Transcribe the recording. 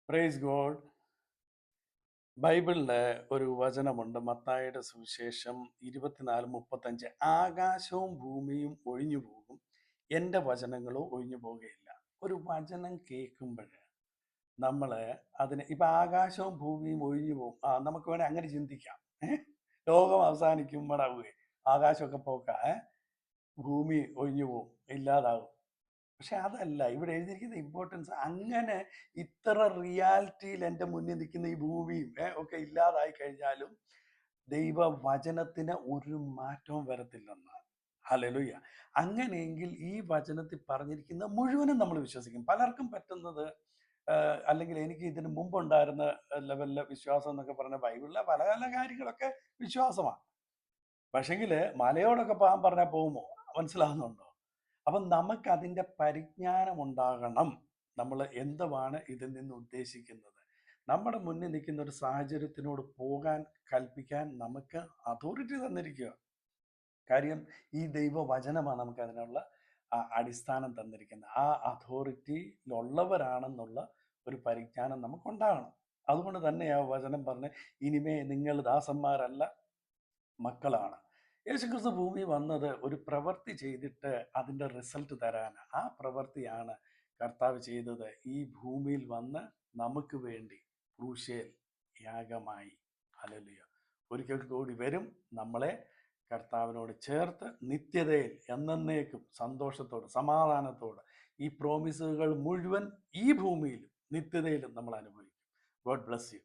Praise God. ബൈബിളില് ഒരു വചനമുണ്ട്, മത്തായിയുടെ സുവിശേഷം 24:35. ആകാശവും ഭൂമിയും ഒഴിഞ്ഞു പോകും, എൻ്റെ വചനങ്ങളോ ഒഴിഞ്ഞു പോകുകയില്ല. ഒരു വചനം കേൾക്കുമ്പോൾ നമ്മള് ഇപ്പൊ ആകാശവും ഭൂമിയും ഒഴിഞ്ഞു പോകും, നമുക്ക് വേണേൽ അങ്ങനെ ചിന്തിക്കാം. ലോകം അവസാനിക്കുമ്പോഴാവുകയെ ആകാശമൊക്കെ ഭൂമി ഒഴിഞ്ഞു പോകും, ഇല്ലാതാവും. പക്ഷെ അതല്ല ഇവിടെ എഴുതിയിരിക്കുന്ന ഇമ്പോർട്ടൻസ്. അങ്ങനെ ഇത്ര റിയാലിറ്റിയിൽ എൻ്റെ മുന്നിൽ നിൽക്കുന്ന ഈ ഭൂമിയും ഒക്കെ ഇല്ലാതായി കഴിഞ്ഞാലും ദൈവവചനത്തിന് ഒരു മാറ്റവും വരത്തില്ലെന്നാണ്. ഹല്ലേലൂയ. അങ്ങനെയെങ്കിൽ ഈ വചനത്തിൽ പറഞ്ഞിരിക്കുന്ന മുഴുവനും നമ്മൾ വിശ്വസിക്കും. പലർക്കും പറ്റുന്നത് അല്ലെങ്കിൽ എനിക്ക് ഇതിന് മുമ്പുണ്ടായിരുന്ന ലെവലിലെ വിശ്വാസം എന്നൊക്കെ പറഞ്ഞ ബൈബിളിലെ പല പല കാര്യങ്ങളൊക്കെ വിശ്വാസമാണ്. പക്ഷെങ്കില് മലയോടൊക്കെ പോകാൻ പറഞ്ഞാൽ പോകുമോ? മനസ്സിലാവുന്നുണ്ടോ? അപ്പം നമുക്ക് അതിൻ്റെ പരിജ്ഞാനം ഉണ്ടാകണം. നമ്മൾ എന്തുവാണ് ഇതിൽ നിന്ന് ഉദ്ദേശിക്കുന്നത്? നമ്മുടെ മുന്നിൽ നിൽക്കുന്ന ഒരു സാഹചര്യത്തിനോട് പോകാൻ കൽപ്പിക്കാൻ നമുക്ക് അതോറിറ്റി തന്നിരിക്കുക. കാര്യം ഈ ദൈവവചനമാണ് നമുക്ക് അതിനുള്ള അടിസ്ഥാനം തന്നിരിക്കുന്നത്. ആ അതോറിറ്റിയിലുള്ളവരാണെന്നുള്ള ഒരു പരിജ്ഞാനം നമുക്കുണ്ടാകണം. അതുകൊണ്ട് തന്നെ ആ വചനം പറഞ്ഞ്, ഇനിമേ നിങ്ങൾ ദാസന്മാരല്ല മക്കളാണ്. യേശുക്രിസ്തു ഭൂമി വന്നത് ഒരു പ്രവൃത്തി ചെയ്തിട്ട് അതിൻ്റെ റിസൾട്ട് തരാൻ. ആ പ്രവൃത്തിയാണ് കർത്താവ് ചെയ്തത്. ഈ ഭൂമിയിൽ വന്ന് നമുക്ക് വേണ്ടി ക്രൂശേൽ യാഗമായി. ഹല്ലേലൂയ. ഒരിക്കൽ കൂടി വരും, നമ്മളെ കർത്താവിനോട് ചേർത്ത് നിത്യതയിൽ എന്നേക്കും സന്തോഷത്തോട് സമാധാനത്തോട് ഈ പ്രോമിസുകൾ മുഴുവൻ ഈ ഭൂമിയിലും നിത്യതയിലും നമ്മൾ അനുഭവിക്കും. God bless you.